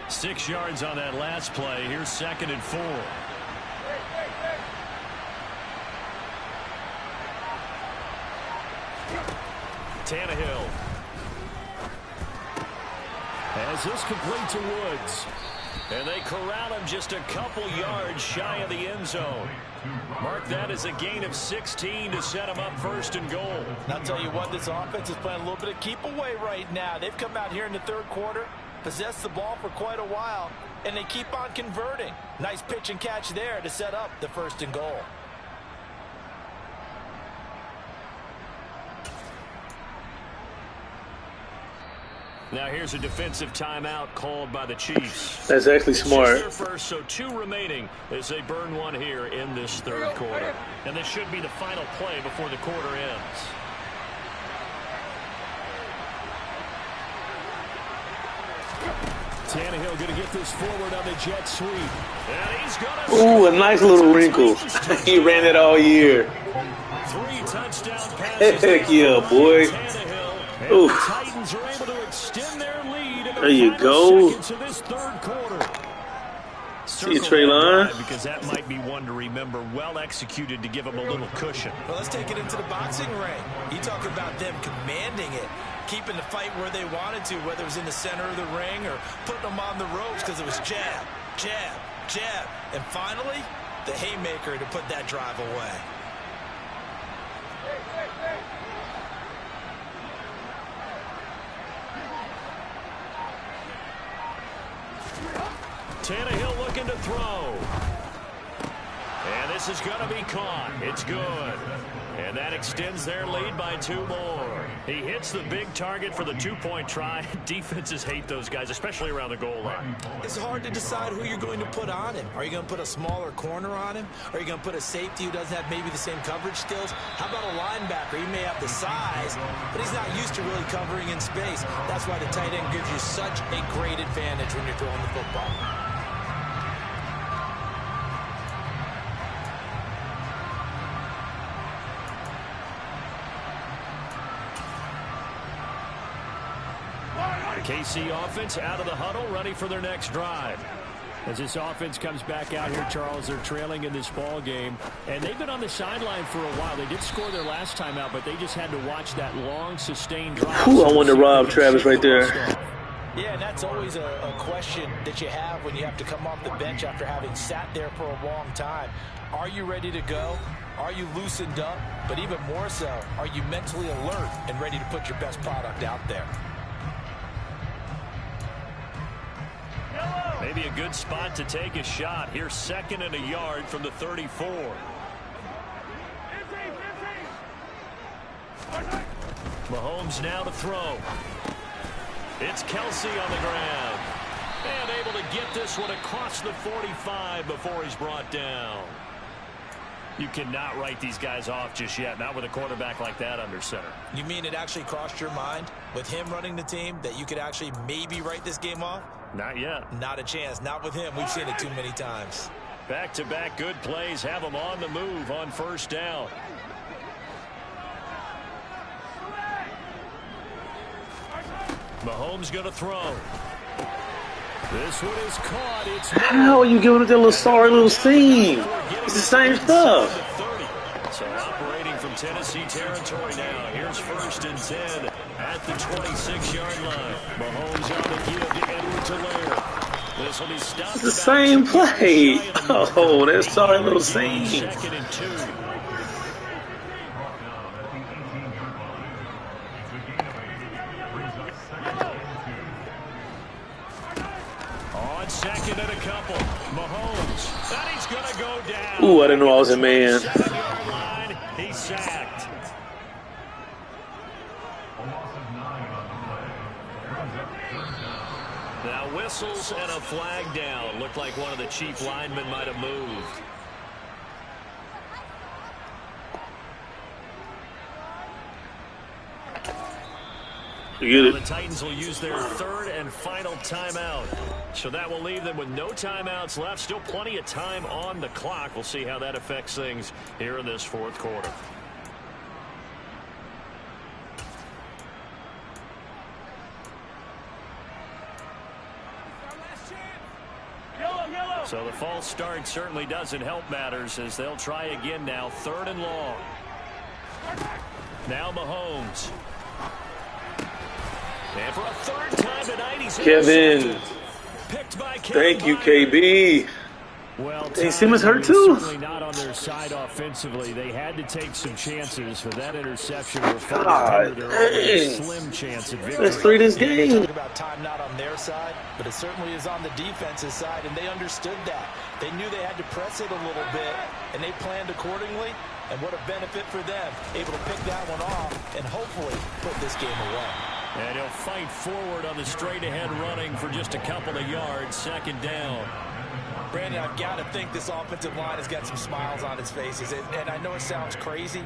Six yards on that last play. Here's 2nd and 4. Tannehill. As this complete to Woods. And they corral him just a couple yards shy of the end zone. Mark that as a gain of 16 to set him up 1st and goal. And I'll tell you what, this offense is playing a little bit of keep away right now. They've come out here in the 3rd quarter, possessed the ball for quite a while, and they keep on converting. Nice pitch and catch there to set up the 1st and goal. Now here's a defensive timeout called by the Chiefs. That's actually smart. It's their first, so 2 remaining as they burn one here in this 3rd quarter. And this should be the final play before the quarter ends. Tannehill going to get this forward on the jet sweep. And he's gonna Ooh, a nice little wrinkle. He ran it all year. 3 touchdown passes. Heck yeah, boy. Oof. The Titans are able to extend their lead in the There you final go. seconds of this 3rd quarter. See you, Traylon. Because that might be one to remember. Well executed to give him a little cushion. Well, let's take it into the boxing ring. You talk about them commanding it, keeping the fight where they wanted to, whether it was in the center of the ring or putting them on the ropes because it was jab, jab, jab. And finally, the haymaker to put that drive away. Tannehill looking to throw. And this is going to be caught. It's good. And that extends their lead by 2 more. He hits the big target for the 2-point try. Defenses hate those guys, especially around the goal line. It's hard to decide who you're going to put on him. Are you going to put a smaller corner on him? Are you going to put a safety who doesn't have maybe the same coverage skills? How about a linebacker? He may have the size, but he's not used to really covering in space. That's why the tight end gives you such a great advantage when you're throwing the football. KC offense out of the huddle, ready for their next drive. As this offense comes back out here, Charles, they're trailing in this ball game, and they've been on the sideline for a while. They did score their last time out, but they just had to watch that long, sustained drive. Ooh, I wanted to rob Travis right there. Yeah, and that's always a question that you have when you have to come off the bench after having sat there for a long time. Are you ready to go? Are you loosened up? But even more so, are you mentally alert and ready to put your best product out there? Maybe a good spot to take a shot. Here's 2nd and a yard from the 34. Mahomes now to throw. It's Kelsey on the ground. And able to get this one across the 45 before he's brought down. You cannot write these guys off just yet, not with a quarterback like that under center. You mean it actually crossed your mind with him running the team that you could actually maybe write this game off? Not yet. Not a chance. Not with him. We've seen it too many times. Back-to-back good plays have them on the move on 1st down. Mahomes going to throw. This one is caught. It's how are you giving it that little sorry little scene? It's the same stuff. So operating from Tennessee territory now. Here's 1st and 10 at the 26-yard line. Mahomes on the give to Edwards-Helaire. This will be stopped. It's the same play. Oh, that sorry little scene. 2nd and 2. On 2nd and a couple. Mahomes. And he's going to go down. Ooh, I didn't know I was a man. 7-yard line. He's sacked. Now whistles and a flag down. Looked like one of the chief linemen might have moved. The Titans will use their 3rd and final timeout. So that will leave them with no timeouts left. Still plenty of time on the clock. We'll see how that affects things here in this 4th quarter. So the false start certainly doesn't help matters as they'll try again now. 3rd and long. Now Mahomes. And for a 3rd time tonight, he's Kevin. Thank you, KB. Well, Dang, Simmons hurt too. Certainly not on their side offensively. They had to take some chances for that interception. God, dang. Slim chance at victory. Let's 3 this game. Talk about time not on their side, but it certainly is on the defense's side, and they understood that. They knew they had to press it a little bit, and they planned accordingly. And what a benefit for them, able to pick that one off and hopefully put this game away. And he'll fight forward on the straight-ahead running for just a couple of yards. 2nd down. Brandon, I've got to think this offensive line has got some smiles on its faces. And I know it sounds crazy,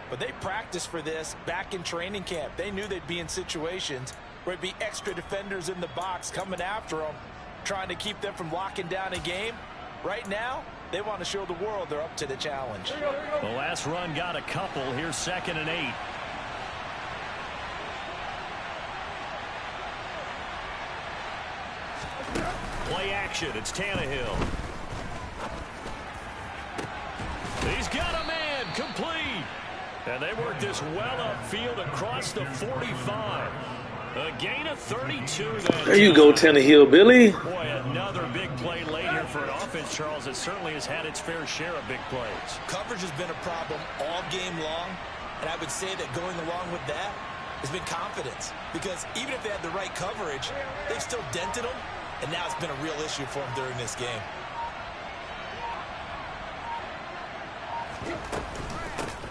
but they practiced for this back in training camp. They knew they'd be in situations where it'd be extra defenders in the box coming after them, trying to keep them from locking down a game. Right now, they want to show the world they're up to the challenge. The last run got a couple. Here's 2nd and 8. Play action. It's Tannehill. He's got a man. Complete. And they work this well upfield across the 45. A gain of 32. There you go, Tannehill, Billy. Boy, another big play late here for an offense, Charles, that certainly has had its fair share of big plays. Coverage has been a problem all game long, and I would say that going along with that has been confidence. Because even if they had the right coverage, they've still dented them, and now it's been a real issue for them during this game.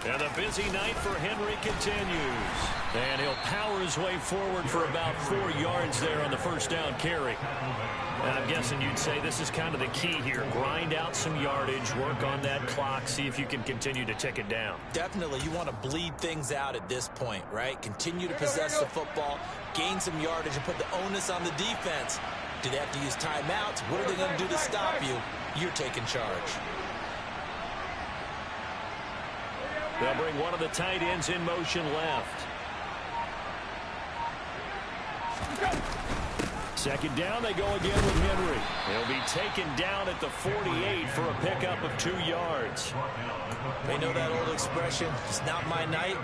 And a busy night for Henry continues. And he'll power his way forward for about 4 yards there on the 1st down carry. And I'm guessing you'd say this is kind of the key here. Grind out some yardage, work on that clock, see if you can continue to tick it down. Definitely, you want to bleed things out at this point, right? Continue to possess the football, gain some yardage, and put the onus on the defense. Do they have to use timeouts? What are they going to do to stop you? You're taking charge. They'll bring one of the tight ends in motion left. 2nd down, they go again with Henry. He'll be taken down at the 48 for a pickup of 2 yards. They know that old expression, it's not my night.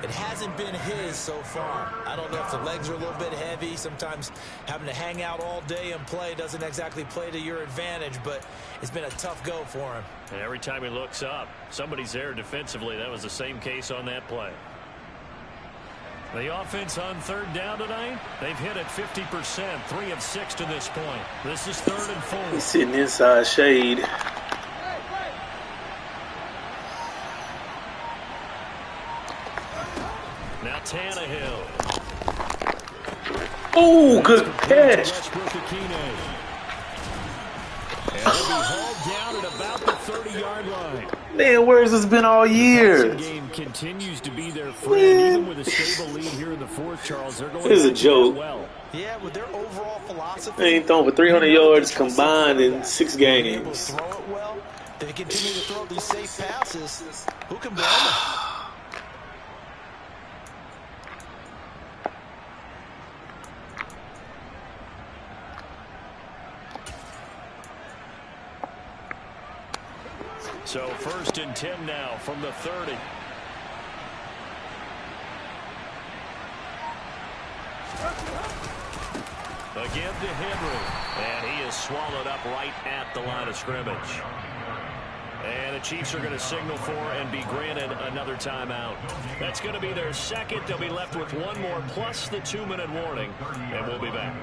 It hasn't been his so far. I don't know if the legs are a little bit heavy. Sometimes having to hang out all day and play doesn't exactly play to your advantage, but it's been a tough go for him. And every time he looks up, somebody's there defensively. That was the same case on that play. The offense on third down tonight, they've hit it 50%, 3 of 6 to this point. This is 3rd and 4. He's sitting inside shade. Now Tannehill. Oh, good catch. And he'll be hauled down at about the 30-yard line. Man, where's this been all year? The game continues to be their friend, even with a stable lead here in the fourth. Charles, they're going. This is a joke. Well. Yeah, with their overall philosophy, They ain't thrown for 300 yards combined in 6 games. Throw it well. They continue to throw these safe passes. Who can blame them? So 1st and 10 now from the 30. Again to Henry. And he is swallowed up right at the line of scrimmage. And the Chiefs are going to signal for and be granted another timeout. That's going to be their second. They'll be left with one more plus the 2-minute warning. And we'll be back.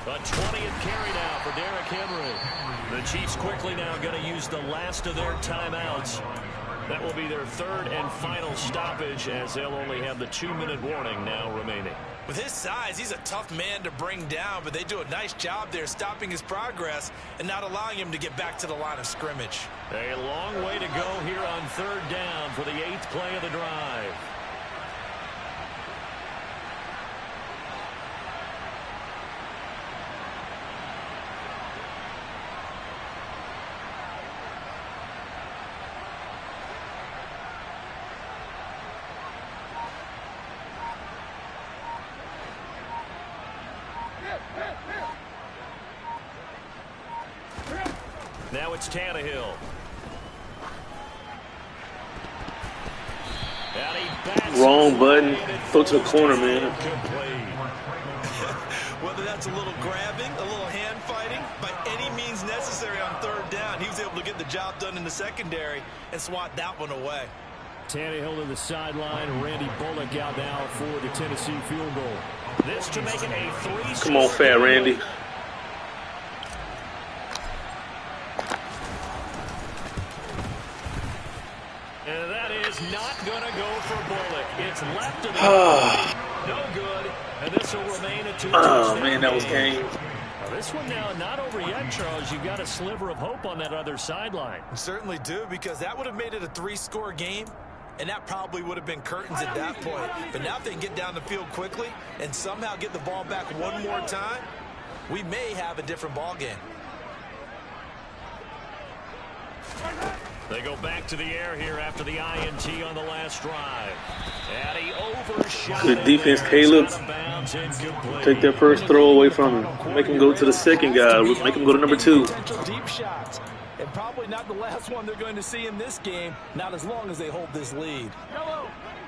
A 20th carry now for Derrick Henry. The Chiefs quickly now going to use the last of their timeouts. That will be their 3rd and final stoppage, as they'll only have the 2-minute warning now remaining. With his size, he's a tough man to bring down, but they do a nice job there stopping his progress and not allowing him to get back to the line of scrimmage. A long way to go here on 3rd down for the 8th play of the drive. Now it's Tannehill. Wrong button. Go to the corner, man. Whether that's a little grabbing, a little hand fighting, by any means necessary on 3rd down, he was able to get the job done in the secondary and swat that one away. Tannehill to the sideline. Randy Bullock out now for the Tennessee field goal. This to make it a 3. Come on, fat Randy. And that is not going to go for Bullock. It's left to the no good. And this will remain a 2-touchdown. Oh, man, that was game. Now, this one now not over yet, Charles. You've got a sliver of hope on that other sideline. You certainly do, because that would have made it a 3-score game, and that probably would have been curtains at that point. But now if they can get down the field quickly and somehow get the ball back one more time, we may have a different ball game. They go back to the air here after the INT on the last drive. And he overshot. Good defense, Caleb. Take that first throw away from him. Make him go to the second guy. Make him go to number 2. Deep shots. And probably not the last one they're going to see in this game, not as long as they hold this lead.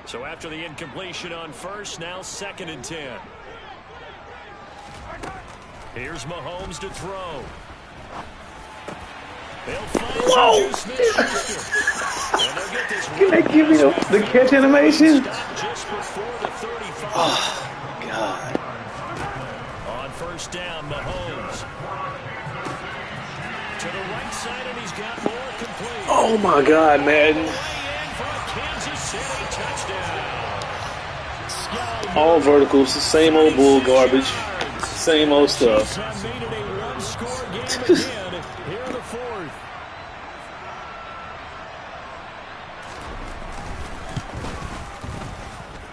So after the incompletion on first, now 2nd and 10. Here's Mahomes to throw. Whoa! Can they give me the catch animation? Oh, God. On 1st down, Mahomes. To the right side, and he's got more complete. Oh, my God, Madden. All verticals, same old bull garbage. Same old stuff.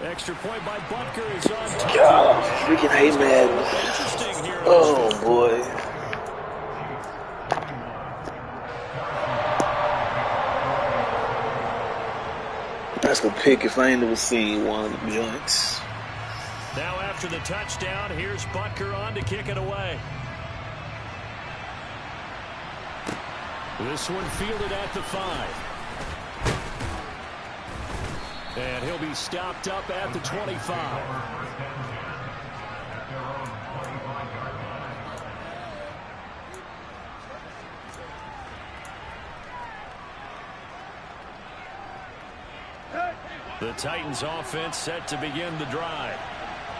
Extra point by Butker is on top. God, I freaking hate Madden. Oh, boy. That's a pick if I ain't never seen one of the joints. Now after the touchdown, here's Butker on to kick it away. This one fielded at the 5. And he'll be stopped up at the 25. The Titans offense set to begin the drive.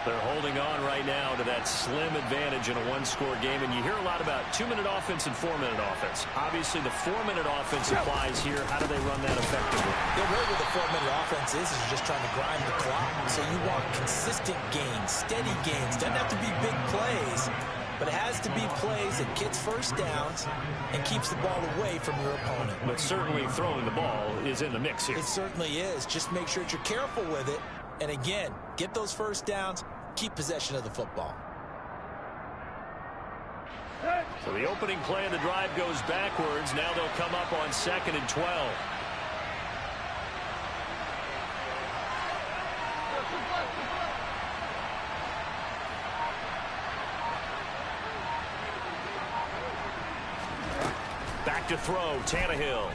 They're holding on right now to that slim advantage in a one-score game. And you hear a lot about 2-minute offense and 4-minute offense. Obviously, the 4-minute offense applies here. How do they run that effectively? The way with the 4-minute offense is you're just trying to grind the clock. So you want consistent gains, steady gains. Doesn't have to be big plays, but it has to be plays that gets first downs and keeps the ball away from your opponent. But certainly throwing the ball is in the mix here. It certainly is. Just make sure that you're careful with it. And again, get those first downs, keep possession of the football. So the opening play of the drive goes backwards. Now they'll come up on 2nd and 12. Back to throw, Tannehill.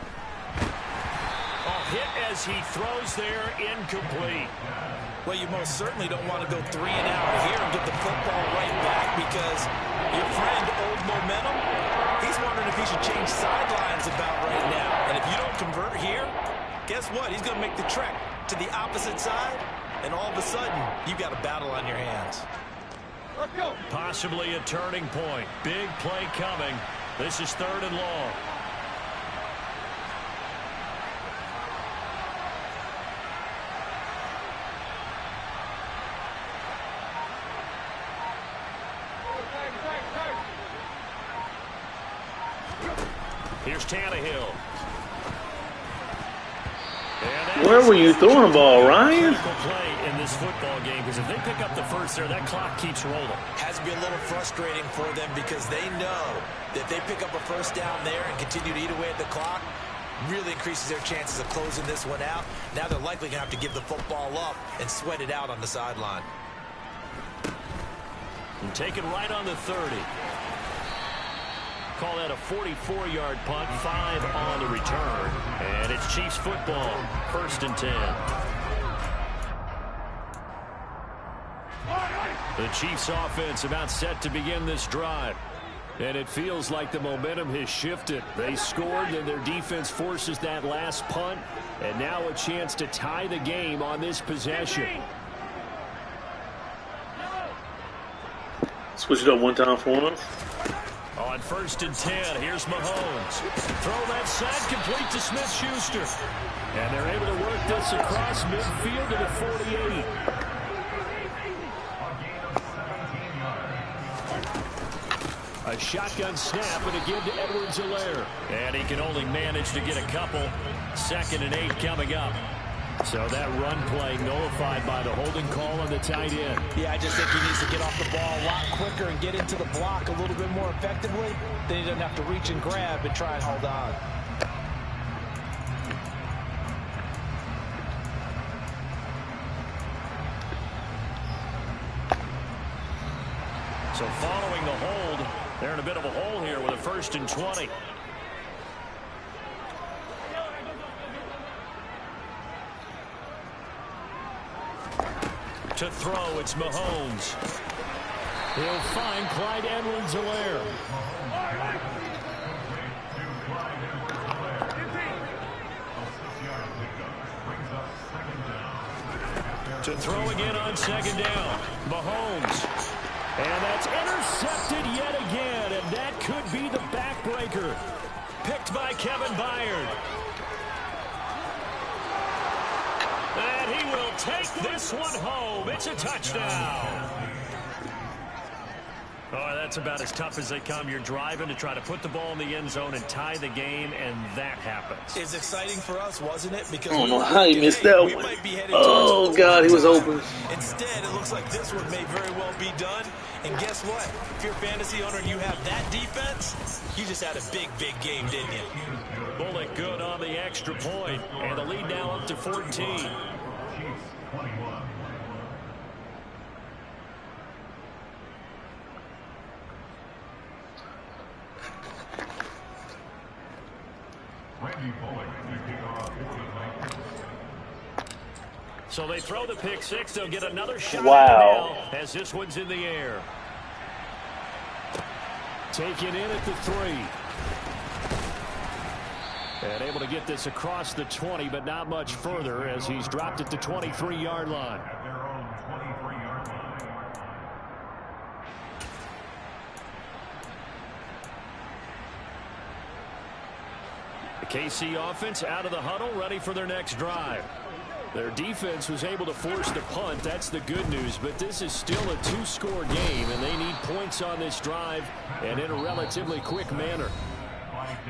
Hit as he throws there, incomplete. Well, you most certainly don't want to go 3 and out here and get the football right back, because your friend, Old Momentum, he's wondering if he should change sidelines about right now. And if you don't convert here, guess what? He's going to make the trek to the opposite side, and all of a sudden, you've got a battle on your hands. Let's go. Possibly a turning point. Big play coming. This is 3rd and long. Here's Tannehill. Where were you throwing the ball, Ryan? Play in this football game, because if they pick up the first there, that clock keeps rolling. Has to be a little frustrating for them, because they know that if they pick up a first down there and continue to eat away at the clock, really increases their chances of closing this one out. Now they're likely going to have to give the football up and sweat it out on the sideline. And taken right on the 30. Call that a 44-yard punt, 5 on the return. And it's Chiefs football, 1st and 10. The Chiefs offense about set to begin this drive. And it feels like the momentum has shifted. They scored, and their defense forces that last punt. And now a chance to tie the game on this possession. Switch it up one time for us. On 1st and 10, here's Mahomes. Throw left side, complete to Smith-Schuster. And they're able to work this across midfield to the 48. A shotgun snap and a give to Edwards-Helaire. And he can only manage to get a couple. 2nd and 8 coming up. So that run play nullified by the holding call on the tight end. Yeah, I just think he needs to get off the ball a lot quicker and get into the block a little bit more effectively. Then he doesn't have to reach and grab and try and hold on. So following the hold, they're in a bit of a hole here with a 1st and 20. To throw, it's Mahomes. He'll find Clyde Edwards-Helaire. To throw again on 2nd down. Mahomes. And that's intercepted yet again, and that could be the backbreaker. Picked by Kevin Byard. And he will take this one home. It's a touchdown. Oh, that's about as tough as they come. You're driving to try to put the ball in the end zone and tie the game, and that happens. It's exciting for us, wasn't it? Because I don't know how he missed that one. Oh, God, he was open. Instead, it looks like this one may very well be done. And guess what? If you're a fantasy owner and you have that defense, you just had a big, big game, didn't you? Bullet good on the extra point, and the lead now up to 14. So they throw the pick six. They'll get another shot Wow. now as this one's in the air. Taken in at the 3. And able to get this across the 20, but not much further as he's dropped at the 23-yard line. The KC offense out of the huddle, ready for their next drive. Their defense was able to force the punt. That's the good news. But this is still a 2-score game, and they need points on this drive and in a relatively quick manner.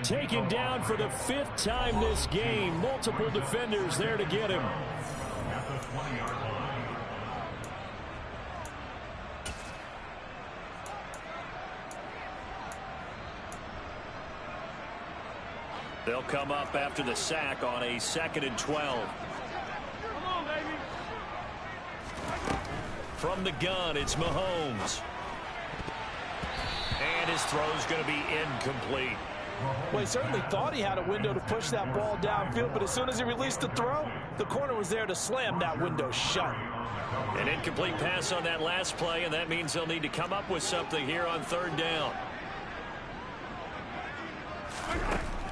Taken down for the 5th time this game. Multiple defenders there to get him. They'll come up after the sack on a 2nd and 12. From the gun, it's Mahomes. And his throw's going to be incomplete. Well, he certainly thought he had a window to push that ball downfield, but as soon as he released the throw, the corner was there to slam that window shut. An incomplete pass on that last play, and that means they'll need to come up with something here on 3rd down.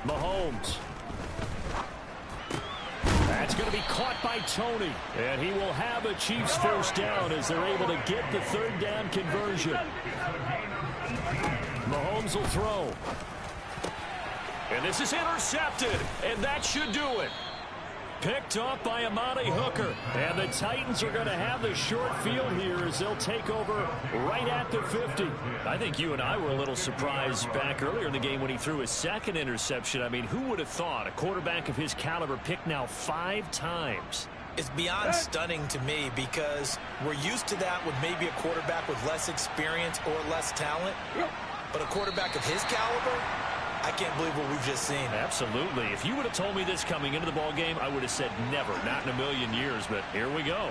Mahomes. That's going to be caught by Tony. And he will have a Chiefs first down as they're able to get the 3rd down conversion. Mahomes will throw. And this is intercepted. And that should do it. Picked off by Amani Hooker. And the Titans are going to have the short field here as they'll take over right at the 50. I think you and I were a little surprised back earlier in the game when he threw his 2nd interception. I mean, who would have thought a quarterback of his caliber picked now 5 times? It's beyond stunning to me because we're used to that with maybe a quarterback with less experience or less talent. But a quarterback of his caliber, I can't believe what we've just seen. Absolutely. If you would have told me this coming into the ball game, I would have said never, not in a million years, but here we go.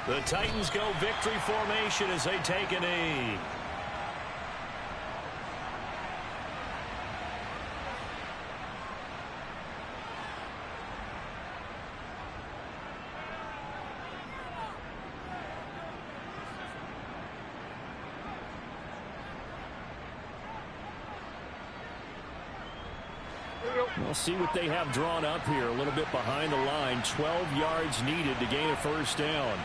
The Titans go victory formation as they take a knee. We'll see what they have drawn up here. A little bit behind the line. 12 yards needed to gain a first down.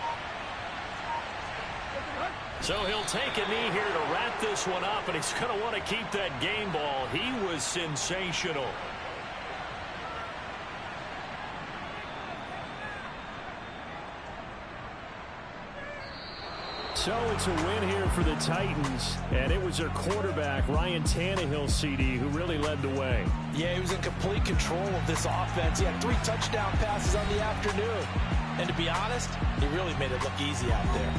So he'll take a knee here to wrap this one up, and he's going to want to keep that game ball. He was sensational. So it's a win here for the Titans, and it was their quarterback, Ryan Tannehill, CD, who really led the way. Yeah, he was in complete control of this offense. He had 3 touchdown passes on the afternoon. And to be honest, he really made it look easy out there.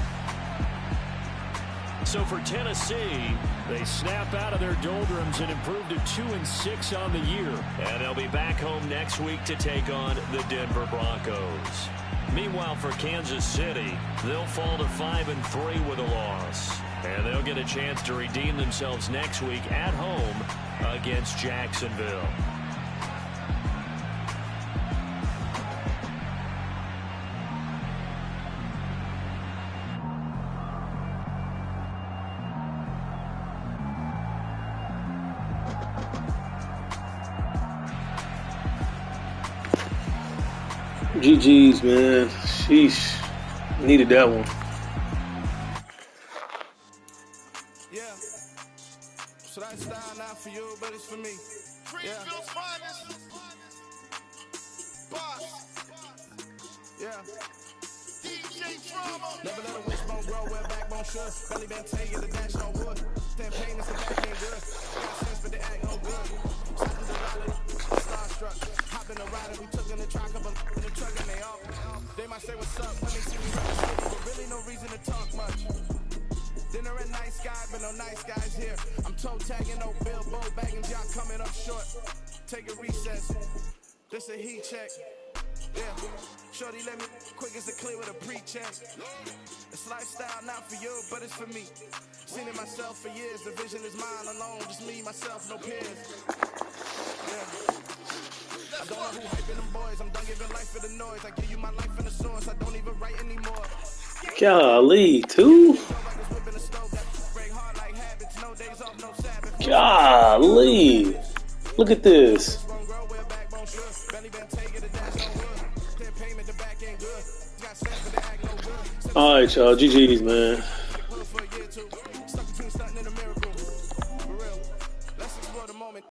So for Tennessee, they snap out of their doldrums and improve to 2-6 on the year. And they'll be back home next week to take on the Denver Broncos. Meanwhile, for Kansas City, they'll fall to 5-3 with a loss. And they'll get a chance to redeem themselves next week at home against Jacksonville. GG's, man. Sheesh. Needed that one. Yeah. So that style not for you, but it's for me. Yeah. Yeah. Never let a wishbone grow where backbone should. Belly band take it, the dash on wood. Then pain is the back ain't good. Got sense, but the act no good. Something to rally, starstruck. Hop in the rider, we took in the truck, up in the truck, and they off. They might say what's up when they see me run the city, but really no reason to talk much. Dinner at nice guy, but no nice guys here. I'm toe tagging, no billboard bagging, y'all coming up short. Take a recess. This a heat check. Yeah, shorty let me quick as a clear with a pre-check. It's lifestyle not for you, but it's for me. Seen it myself for years. The vision is mine alone, just me, myself, no peers. Yeah. I don't know who hyping them boys. I'm done giving life for the noise. I give you my life in the source. I don't even write anymore. Golly, two? Golly. Look at this. Alright, y'all. GG's, man.